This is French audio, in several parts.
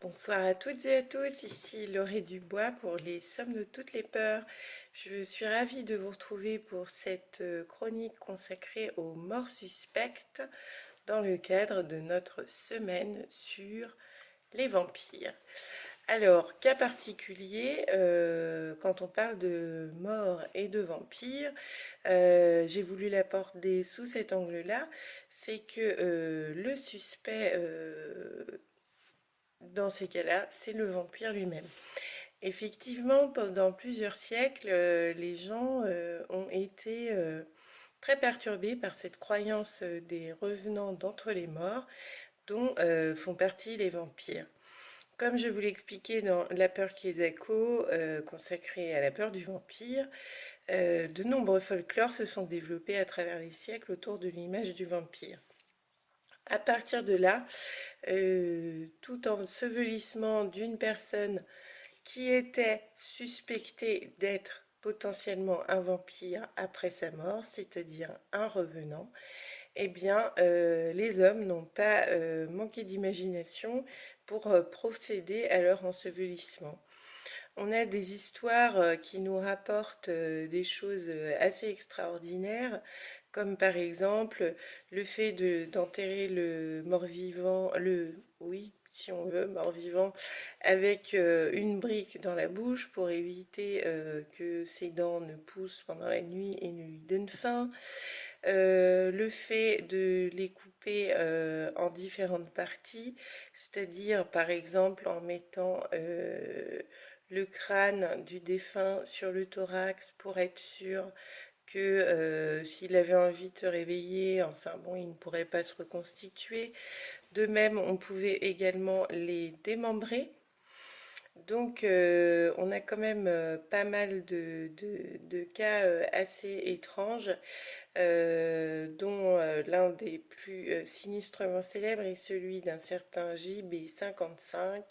Bonsoir à toutes et à tous, ici Laurée Dubois pour les Sommes de toutes les peurs. Je suis ravie de vous retrouver pour cette chronique consacrée aux morts suspectes dans le cadre de notre semaine sur les vampires. Alors, cas particulier, quand on parle de morts et de vampires, j'ai voulu l'aborder sous cet angle-là, c'est que le suspect dans ces cas-là, c'est le vampire lui-même. Effectivement, pendant plusieurs siècles, les gens ont été très perturbés par cette croyance des revenants d'entre les morts, dont font partie les vampires. Comme je vous l'ai expliqué dans La peur Kiesaku, consacrée à la peur du vampire, de nombreux folklores se sont développés à travers les siècles autour de l'image du vampire. À partir de là, tout ensevelissement d'une personne qui était suspectée d'être potentiellement un vampire après sa mort, c'est-à-dire un revenant, eh bien, les hommes n'ont pas manqué d'imagination pour procéder à leur ensevelissement. On a des histoires qui nous rapportent des choses assez extraordinaires, comme par exemple le fait d'enterrer le mort-vivant, oui, si on veut, mort-vivant, avec une brique dans la bouche pour éviter que ses dents ne poussent pendant la nuit et ne lui donnent faim. Le fait de les couper en différentes parties, c'est-à-dire par exemple en mettant le crâne du défunt sur le thorax pour être sûr que s'il avait envie de se réveiller, enfin bon, il ne pourrait pas se reconstituer. De même, on pouvait également les démembrer. Donc, on a quand même pas mal de cas assez étranges, dont l'un des plus sinistrement célèbres est celui d'un certain JB55,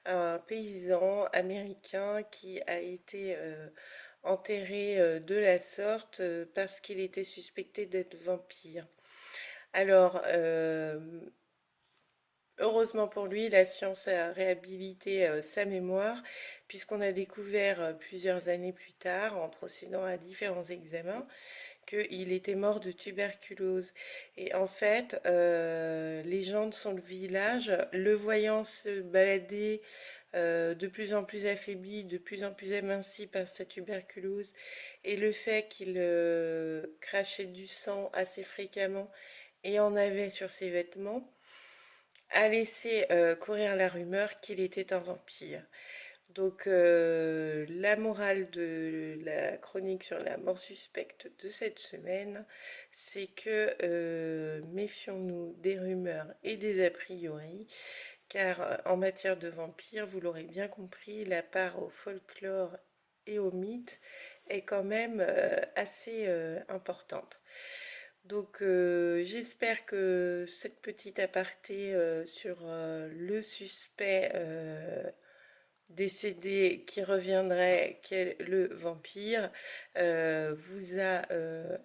un paysan américain qui a été enterré de la sorte parce qu'il était suspecté d'être vampire. Alors, heureusement pour lui, la science a réhabilité sa mémoire, puisqu'on a découvert plusieurs années plus tard, en procédant à différents examens, qu'il était mort de tuberculose. Et en fait, les gens de son village, le voyant se balader de plus en plus affaibli, de plus en plus aminci par sa tuberculose, et le fait qu'il crachait du sang assez fréquemment et en avait sur ses vêtements, a laissé courir la rumeur qu'il était un vampire. Donc la morale de la chronique sur la mort suspecte de cette semaine, c'est que méfions-nous des rumeurs et des a priori, car en matière de vampires, vous l'aurez bien compris, la part au folklore et au mythe est quand même assez importante. Donc j'espère que cette petite aparté sur le suspect décédé qui reviendrait qu'est le vampire vous a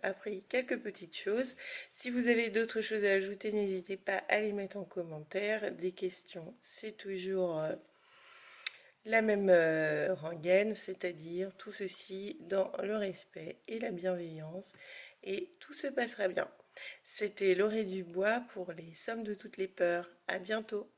appris quelques petites choses. Si vous avez d'autres choses à ajouter, n'hésitez pas à les mettre en commentaire. Des questions, c'est toujours la même rengaine, c'est-à-dire tout ceci dans le respect et la bienveillance, et tout se passera bien. C'était Laurée Dubois pour les Sommes de toutes les peurs. À bientôt.